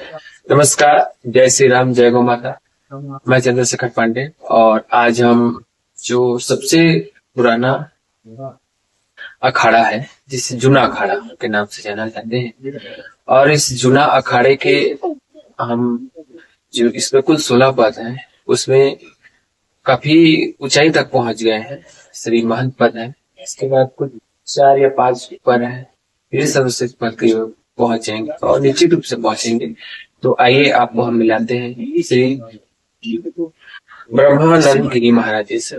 नमस्कार, जय श्री राम, जय गौ माता। मैं चंद्रशेखर पांडे और आज हम जो सबसे पुराना अखाड़ा है, जिसे जूना अखाड़ा के नाम से जाना जाते हैं, और इस जूना अखाड़े के हम जो इसमें कुल 16 पद हैं, उसमें काफी ऊंचाई तक पहुंच गए हैं। श्री महंत पद है, इसके बाद कुछ 4 या 5 पद है, फिर सर्वश्रेष्ठ पद की ओर पहुंचेंगे और निश्चित रूप से पहुंचेंगे। तो आइए आपको हम मिलाते हैं श्री ब्रह्मानंद गिरी महाराज जी से।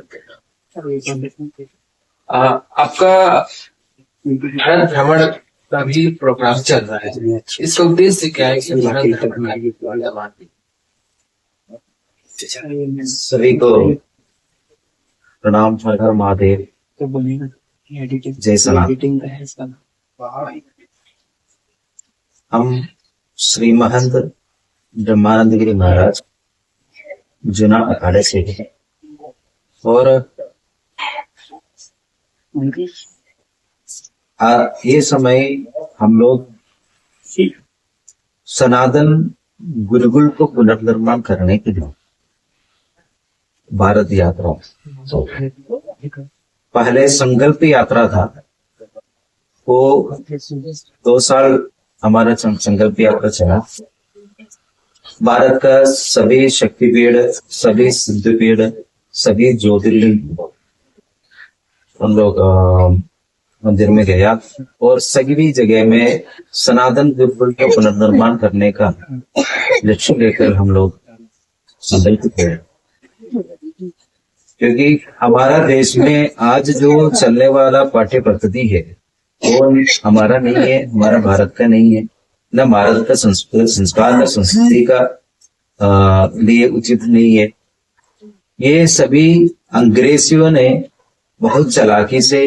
आपका भारत भ्रमण का भी प्रोग्राम चल रहा है, इसका उद्देश्य क्या है कि भारत भ्रमण सभी को प्रणाम। हर हर महादेव, जय सनातन। हम श्री महंत ब्रह्मानंद गिरी महाराज जूना अखाड़े से हैं और ये समय हम लोग सनातन गुरुकुल को पुनर्निर्माण करने के लिए भारत यात्रा, पहले संकल्प यात्रा था, वो 2 साल हमारा संकल्प यात्रा चला। भारत का सभी शक्तिपीठ, सभी सिद्धपीठ, सभी ज्योतिर्लिंग हम लोग मंदिर में गया और सभी जगह में सनातन गुरुकुल का पुनर्निर्माण करने का लक्ष्य लेकर हम लोग संकल्प किए। क्योंकि हमारा देश में आज जो चलने वाला पाठ्य पद्धति है वो हमारा नहीं है, हमारा भारत का नहीं है, न भारत का संस्कार न संस्कृति का लिए उचित नहीं है। ये सभी अंग्रेजियों ने बहुत चालाकी से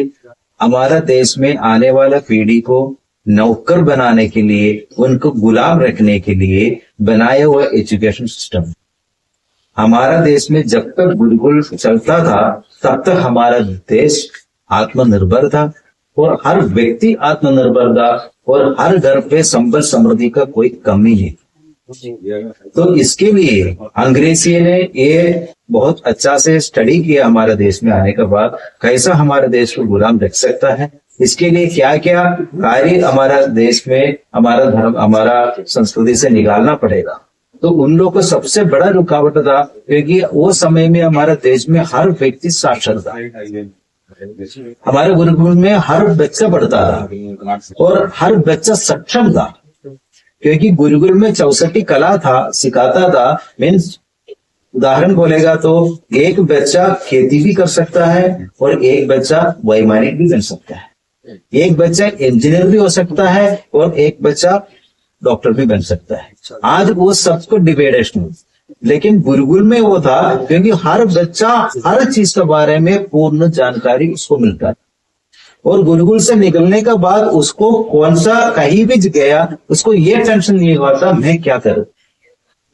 हमारा देश में आने वाला पीढ़ी को नौकर बनाने के लिए, उनको गुलाम रखने के लिए बनाया हुआ एजुकेशन सिस्टम। हमारा देश में जब तक गुरुकुल चलता था तब तक हमारा देश आत्मनिर्भर था और हर व्यक्ति आत्मनिर्भर था और हर घर पे संपदा समृद्धि का कोई कमी नहीं। तो इसके लिए अंग्रेजी ने ये बहुत अच्छा से स्टडी किया हमारे देश में आने के बाद, कैसा हमारे देश को गुलाम रख सकता है, इसके लिए क्या क्या कार्य हमारा देश में, हमारा धर्म, हमारा संस्कृति से निकालना पड़ेगा। तो उन लोगों को सबसे बड़ा रुकावट था, क्योंकि वो समय में हमारे देश में हर व्यक्ति साक्षर था। हमारे गुरुकुल में हर बच्चा पढ़ता था और हर बच्चा सक्षम था, क्योंकि गुरुकुल में 64 कला था, सिखाता था। मीन्स उदाहरण बोलेगा तो एक बच्चा खेती भी कर सकता है और एक बच्चा वैमानिक भी बन सकता है, एक बच्चा इंजीनियर भी हो सकता है और एक बच्चा डॉक्टर भी बन सकता है। आज वो सबको डिबेटेशन, लेकिन गुरुकुल में वो था क्योंकि हर बच्चा हर चीज के बारे में पूर्ण जानकारी उसको मिलता है और गुरुकुल से निकलने के बाद उसको कौन सा कहीं भी गया उसको ये टेंशन नहीं हुआ था मैं क्या करूं,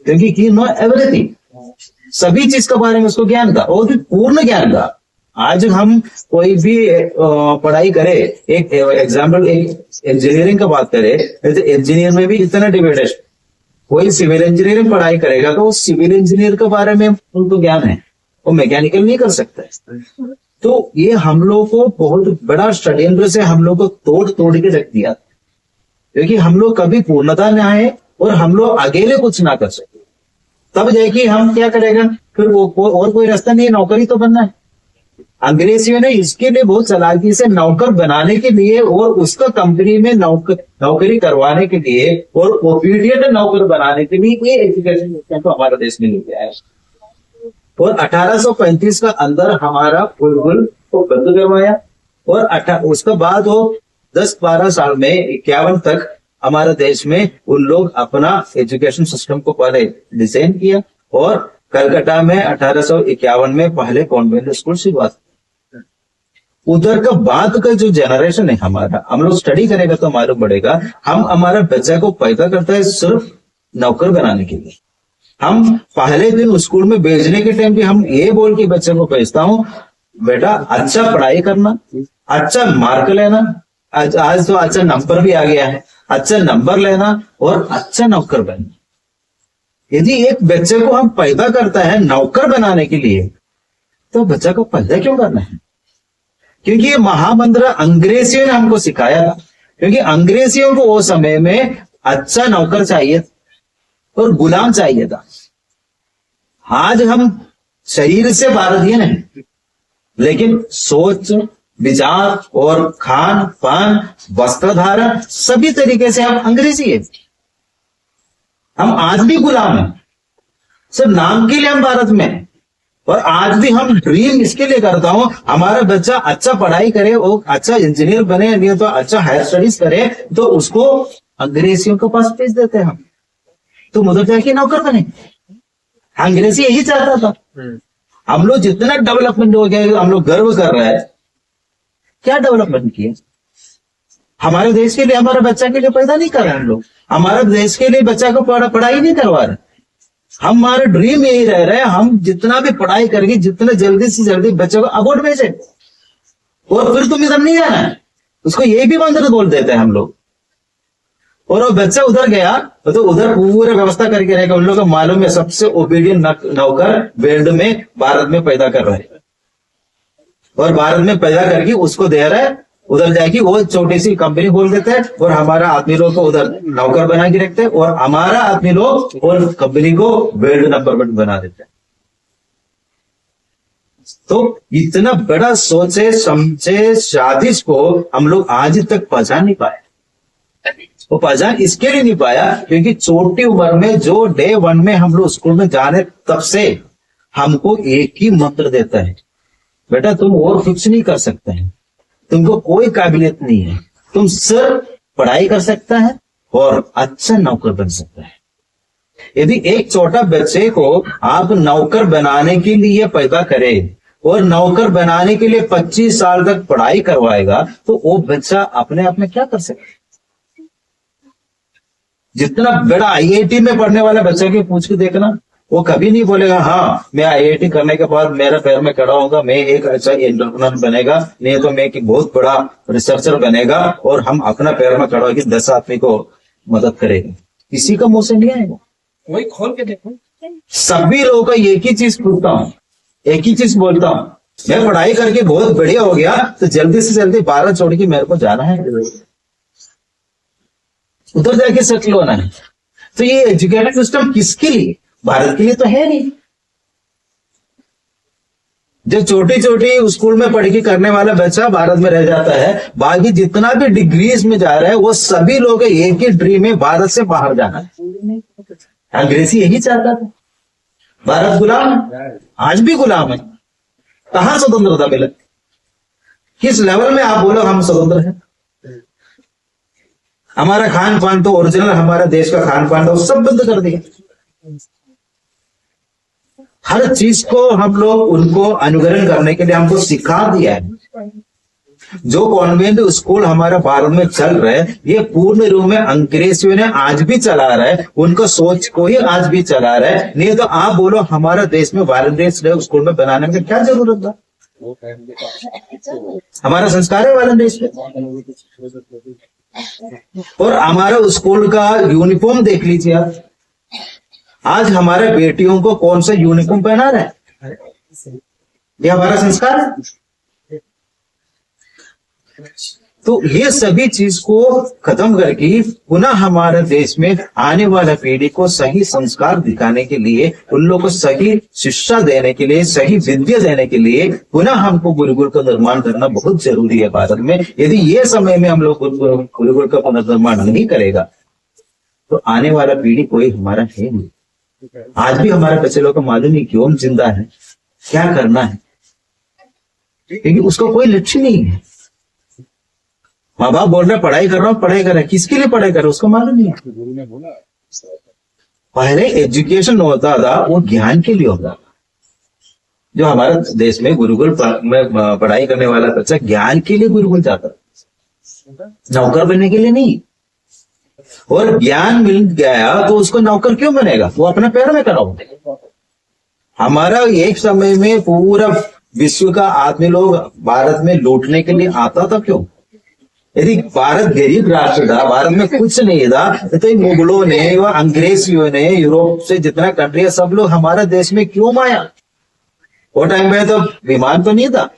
क्योंकि ही नो एवरीथिंग, सभी चीज के बारे में उसको ज्ञान था और भी पूर्ण ज्ञान था। आज हम कोई भी पढ़ाई करे, एक एग्जाम्पल एक इंजीनियरिंग का बात करें तो इंजीनियर में भी इतना डिबेट है। कोई सिविल इंजीनियरिंग पढ़ाई करेगा तो सिविल इंजीनियर के बारे में उनको ज्ञान है, वो मैकेनिकल नहीं कर सकता है। तो ये हम लोग को बहुत बड़ा षड्यंत्र से हम लोग को तोड़ तोड़ के रख दिया, क्योंकि हम लोग कभी पूर्णता में आए और हम लोग अकेले कुछ ना कर सके, तब जाके हम क्या करेगा, फिर वो और कोई रास्ता नहीं है, नौकरी तो बनना है। अंग्रेजियों ने इसके लिए बहुत चालाकी से नौकर बनाने के लिए और उसका कंपनी में नौकरी करवाने के लिए और ओबीडियंट नौकर बनाने के लिए ये एजुकेशन सिस्टम को हमारे देश में लेके आया और 1835 का अंदर हमारा गुरुकुल को बंद करवाया और उसके बाद वो 10-12 साल में 51 तक हमारे देश में उन लोग अपना एजुकेशन सिस्टम को पहले डिजाइन किया और कलकत्ता में 1851 में पहले कॉन्वेंट स्कूल शुरुआत। उधर का बाद का जो जनरेशन है हमारा, हम लोग स्टडी करेगा तो हमारा बढ़ेगा। हम हमारा बच्चा को पैदा करता है सिर्फ नौकर बनाने के लिए। हम पहले दिन स्कूल में भेजने के टाइम भी हम ये बोल के बच्चे को भेजता हूँ, बेटा अच्छा पढ़ाई करना, अच्छा मार्क लेना, आज तो अच्छा नंबर भी आ गया है, अच्छा नंबर लेना और अच्छा नौकर बनना। यदि एक बच्चे को हम पैदा करता है नौकर बनाने के लिए, तो बच्चा को पैदा क्यों करना है? क्योंकि ये महामंत्र अंग्रेजियों ने हमको सिखाया था। क्योंकि अंग्रेजियों को वो समय में अच्छा नौकर चाहिए और गुलाम चाहिए था। आज हम शरीर से भारतीय नहीं, लेकिन सोच, विचार और खान पान, वस्त्र धारण सभी तरीके से हम अंग्रेजी है। हम आज भी गुलाम हैं, सिर्फ नाम के लिए हम भारत में हैं। और आज भी हम ड्रीम इसके लिए करता हूं, हमारा बच्चा अच्छा पढ़ाई करे, वो अच्छा इंजीनियर बने, नहीं तो अच्छा हायर स्टडीज करे, तो उसको अंग्रेजियों के पास भेज देते हैं हम, तो उधर जाके नौकर बने। अंग्रेजी यही चाहता था। हम लोग जितना डेवलपमेंट हो गया, हम लोग गर्व कर रहे हैं। क्या डेवलपमेंट किया? हमारे देश के लिए, हमारे बच्चा के लिए पैदा नहीं कर रहे हम लोग। हमारे देश के लिए बच्चा को पढ़ाई नहीं करवा रहे। हमारा ड्रीम यही रह रहा है, हम जितना भी पढ़ाई करेंगे, जितना जल्दी से जल्दी बच्चे को अबॉर्ड भेजे, और फिर तुम इधर नहीं आना है, उसको यही भी मंत्र बोल देते हैं हम लोग। और वो बच्चा उधर गया तो उधर पूरे व्यवस्था करके रहेगा। उन लोगों को मालूम है सबसे ओबीडियंट नौकर वर्ल्ड में भारत में पैदा कर रहे हैं, और भारत में पैदा करके उसको दे रहा है। उधर जाके वो छोटी सी कंपनी खोल देते हैं, और हमारा आदमी लोग को उधर नौकर बना के रखते हैं, और हमारा आदमी लोग और कंपनी को वर्ल्ड नंबर 1 बना देते हैं। तो इतना बड़ा सोचे समझे स्वादिष्ट को हम लोग आज तक पहचान नहीं पाए। वो पहचान इसके लिए नहीं पाया क्योंकि छोटी उम्र में जो डे 1 में हम लोग स्कूल में जाने तब से हमको एक ही मंत्र देता है, बेटा तुम और कुछ नहीं कर सकते हैं, तुमको कोई काबिलियत नहीं है, तुम सिर्फ पढ़ाई कर सकता है और अच्छा नौकर बन सकता है। यदि एक छोटा बच्चे को आप नौकर बनाने के लिए पैदा करें और नौकर बनाने के लिए 25 साल तक पढ़ाई करवाएगा, तो वो बच्चा अपने आप में क्या कर सकता है? जितना बड़ा आईआईटी में पढ़ने वाला बच्चा की पूछ के देखना, वो कभी नहीं बोलेगा हाँ मैं आईआईटी करने के बाद मेरे पैर में खड़ा होगा, मैं एक अच्छा एंटरप्रेन्योर बनेगा, नहीं तो मैं एक बहुत बड़ा रिसर्चर बनेगा और हम अपना पैर में खड़ा होकर 10 आदमी को मदद करेगा। किसी का मुंह से नहीं आएगा। वही खोल के देखो, सभी लोगों का एक ही चीज पूछता हूं, एक ही चीज बोलता हूं, मैं पढ़ाई करके बहुत बढ़िया हो गया तो जल्दी से जल्दी भारत छोड़ के मेरे को जाना है, उधर जाके सेटल होना है। तो ये एजुकेशन सिस्टम किसके लिए? भारत के लिए तो है नहीं। जो छोटी छोटी स्कूल में पढ़ के करने वाला बच्चा भारत में रह जाता है, बाकी जितना भी डिग्रीज में जा रहा है वो सभी लोग एक ही ड्रीम है, भारत से बाहर जाना है। अंग्रेजी यही चाहता था। भारत गुलाम है, आज भी गुलाम है। कहां स्वतंत्रता मिला? किस लेवल में आप बोलो हम स्वतंत्र हैं? हमारा खान पान तो ओरिजिनल हमारा देश का खान पान था, वो सब बंद कर दिया। हर चीज को हम लोग उनको अनुकरण करने के लिए हमको सिखा दिया है। जो कॉन्वेंट स्कूल हमारा भारत में चल रहे हैं, ये पूर्ण रूप में अंग्रेजियों ने आज भी चला रहा है, उनको सोच को ही आज भी चला रहा है। नहीं तो आप बोलो हमारा देश में भारत देश स्कूल में बनाने में क्या जरूरत था? हमारा संस्कार है भारत देश में। और हमारा स्कूल का यूनिफॉर्म देख लीजिए आप, आज हमारे बेटियों को कौन सा यूनिफॉर्म पहना रहा है? ये हमारा संस्कार है। तो ये सभी चीज को खत्म करके पुनः हमारे देश में आने वाला पीढ़ी को सही संस्कार दिखाने के लिए, उन लोगों को सही शिक्षा देने के लिए, सही विद्या देने के लिए पुनः हमको गुरुकुल का निर्माण करना बहुत जरूरी है भारत में। यदि ये समय में हम लोग गुरुकुल का पुनर्निर्माण नहीं करेगा तो आने वाला पीढ़ी कोई हमारा है नहीं। आज भी हमारे बच्चे लोग को मालूम नहीं क्यों जिंदा है, क्या करना है, क्योंकि उसका कोई लक्ष्य नहीं है। माँ बाप बोल रहे पढ़ाई कर रहा हूं, पढ़ाई कर रहा है, किसके लिए पढ़ाई कर रहा है उसको मालूम नहीं है। पहले एजुकेशन होता था वो ज्ञान के लिए होता था। जो हमारे देश में गुरुकुल में पढ़ाई करने वाला बच्चा ज्ञान के लिए गुरुकुल जाता था, नौकर बनने के लिए नहीं। और ज्ञान मिल गया तो उसको नौकर क्यों बनेगा? वो अपने पैर में खड़ा होगा। हमारा एक समय में पूरा विश्व का आदमी लोग भारत में लूटने के लिए आता था, क्यों? यदि भारत गरीब राष्ट्र था, भारत में कुछ नहीं था, तो ये मुगलों ने व अंग्रेजियों ने यूरोप से जितना कंट्री है सब लोग हमारे देश में क्यों आया? वो टाइम में तो विमान तो नहीं था,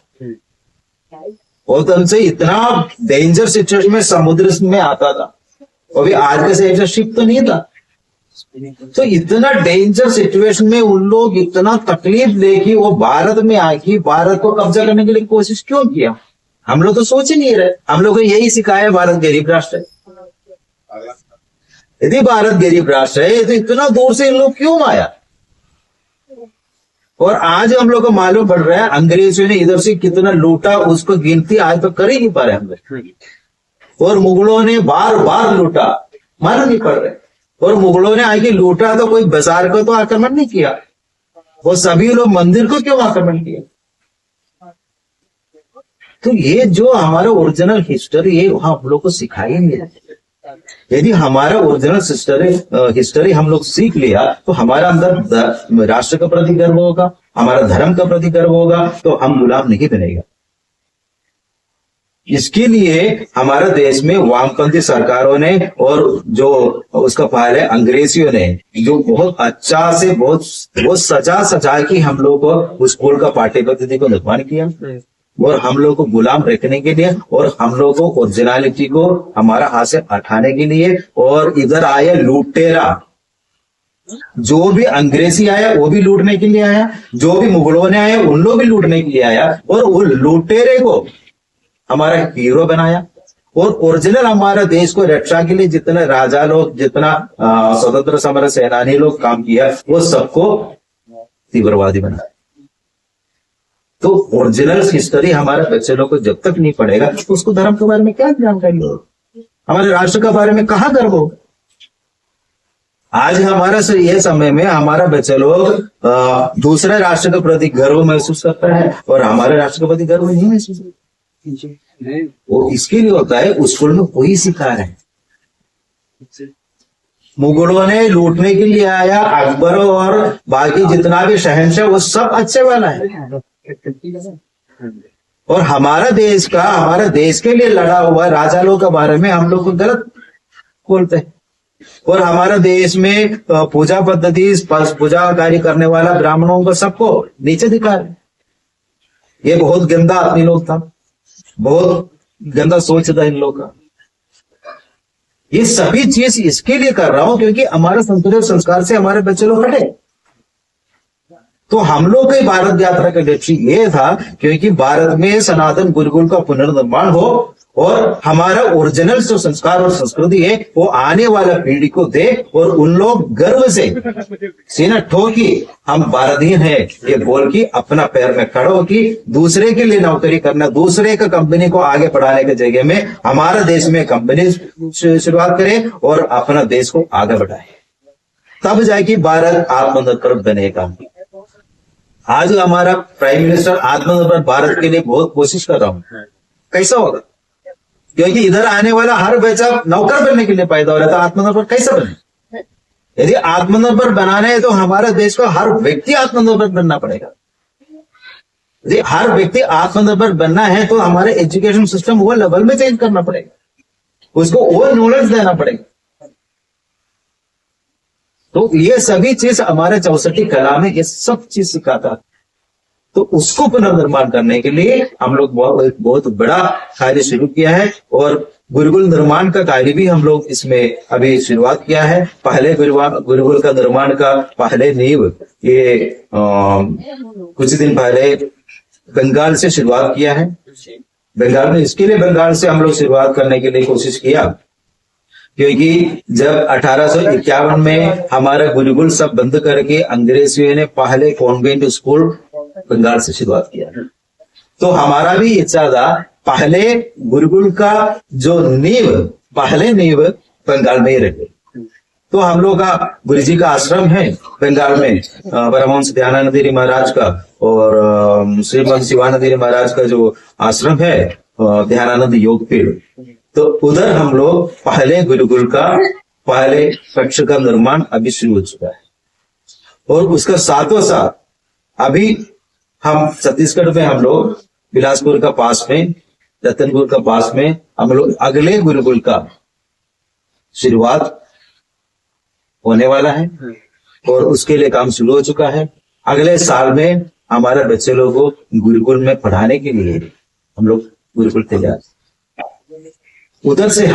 वो तो हमसे इतना डेंजर सिचुएशन में समुद्र में आता था, वो भी आज के से शिप तो नहीं था। तो इतना डेंजर सिचुएशन में उन लोग इतना तकलीफ देखी, वो भारत में आके भारत को कब्जा करने के लिए कोशिश क्यों किया? हम लोग तो सोच ही नहीं रहे। हम लोग को यही सिखाया भारत गरीब राष्ट्र है। यदि भारत गरीब राष्ट्र है तो इतना दूर से इन लोग क्यों आया? और आज हम लोग को मालूम पड़ रहा है अंग्रेजों ने इधर से कितना लूटा, उसको गिनती आज तो कर ही नहीं पा रहे हम लोग। और मुगलों ने बार बार लूटा, मालूम नहीं पड़ रहे। और मुगलों ने आके लूटा तो कोई बाजार को तो आक्रमण नहीं किया, वो सभी लोग मंदिर को क्यों आक्रमण किया? तो ये जो हमारा ओरिजिनल हिस्ट्री है वहां हम लोग को सिखाई नहीं जाती। यदि हमारा ओरिजिनल हिस्ट्री हम लोग सीख लिया तो हमारा अंदर राष्ट्र का प्रति गर्व होगा, हमारा धर्म का प्रति गर्व होगा, तो हम गुलाम नहीं बनेगा। इसके लिए हमारे देश में वामपंथी सरकारों ने और जो उसका पहले अंग्रेजियों ने जो बहुत अच्छा से बहुत सजा के हम लोग को स्कूल का पाठ्य पद्धति को निर्माण किया और हम लोग को गुलाम रखने के लिए और हम लोग को ओरिजिनलिटी को हमारा हाथ से हटाने के लिए। और इधर आया लुटेरा, जो भी अंग्रेजी आया वो भी लूटने के लिए आया, जो भी मुगलों ने आया उन लोग भी लूटने के लिए आया, और वो लुटेरे को हमारा हीरो बनाया। और ओरिजिनल हमारा देश को रक्षा के लिए जितने राजा लोग, जितना स्वतंत्र समर सेनानी लोग काम किया, वो सबको तीव्रवादी बनाया। तो ओरिजिनल हिस्ट्री हमारे बच्चे लोग को जब तक नहीं पढ़ेगा तो उसको धर्म के बारे में क्या जानकारी होगी, हमारे राष्ट्र के बारे में कहाँ गर्व होगा? आज हमारा ये समय में हमारा बच्चे लोग दूसरे राष्ट्र के प्रति गर्व महसूस करता है और हमारे राष्ट्र के प्रति गर्व नहीं महसूस करता। वो इसके लिए होता है स्कूल में वही सिखा रहे हैं। मुगलों ने लूटने के लिए आया, अकबर और बाकी जितना भी शहंशाह वो सब अच्छे वाला है, और हमारा देश के लिए लड़ा हुआ राजा लोग के बारे में हम लोग को गलत बोलते हैं। और हमारा देश में पूजा पद्धति, पूजा कार्य करने वाला ब्राह्मणों को सबको नीचे दिखा रहे। ये बहुत गंदा आदमी लोग था, बहुत गंदा सोच था इन लोग का। ये सभी चीज इसके लिए कर रहा हूं क्योंकि हमारे संस्कृत संस्कार से हमारे बच्चे लोग हटे। तो हम लोग के भारत यात्रा का लक्ष्य ये था क्योंकि भारत में सनातन गुरुकुल का पुनर्निर्माण हो और हमारा ओरिजिनल जो संस्कार और संस्कृति है वो आने वाला पीढ़ी को दे और उन लोग गर्व से सीना ठोकी हम भारतीय हैं ये बोल के अपना पैर में खड़ा हो कि दूसरे के लिए नौकरी करना, दूसरे का कंपनी को आगे बढ़ाने के जगह में हमारा देश में कंपनी शुरुआत करे और अपना देश को आगे बढ़ाए, तब जाके भारत आत्मनिर्भर बनेगा। आज हमारा प्राइम मिनिस्टर आत्मनिर्भर भारत के लिए बहुत कोशिश कर रहा हूं। कैसा होगा? क्योंकि इधर आने वाला हर बच्चा नौकर बनने के लिए पैदा हो रहा था, आत्मनिर्भर कैसे बने? यदि आत्मनिर्भर बनाना है तो हमारे देश को हर व्यक्ति आत्मनिर्भर बनना पड़ेगा। यदि हर व्यक्ति आत्मनिर्भर बनना है तो हमारे एजुकेशन सिस्टम वो लेवल में चेंज करना पड़ेगा, उसको वो नॉलेज देना पड़ेगा। तो ये सभी चीज हमारे 64 कला में ये सब चीज सिखाता। तो उसको पुनर्निर्माण करने के लिए हम लोग बहुत बड़ा कार्य शुरू किया है और गुरुकुल निर्माण का कार्य भी हम लोग इसमें अभी शुरुआत किया है। पहले गुरुकुल का निर्माण का पहले नींव ये कुछ दिन पहले बंगाल से शुरुआत किया है। बंगाल में इसके लिए बंगाल से हम लोग शुरुआत करने के लिए कोशिश किया क्योंकि जब 1851 में हमारा गुरुकुल सब बंद करके अंग्रेजियों ने पहले कॉन्वेंट स्कूल बंगाल से शुरुआत किया, तो हमारा भी इच्छा था पहले गुरुकुल का जो पहले नींव बंगाल में ही रखे। तो हम लोग का गुरु जी का आश्रम है बंगाल में, परमहंस दयानंद गिरी महाराज का और श्रीमद शिवानंद गिरी महाराज का जो आश्रम है ध्यानानंद योगपीठ, तो उधर हम लोग पहले गुरुकुल का पहले कक्ष का निर्माण अभी शुरू हो चुका है। और उसका साथों साथ अभी हम छत्तीसगढ़ में हम लोग बिलासपुर का पास में रतनपुर के पास में हम लोग अगले गुरुकुल का शुरुआत होने वाला है और उसके लिए काम शुरू हो चुका है। अगले साल में हमारे बच्चे लोगों को गुरुकुल में पढ़ाने के लिए हम लोग गुरुकुल तैयार। उधर से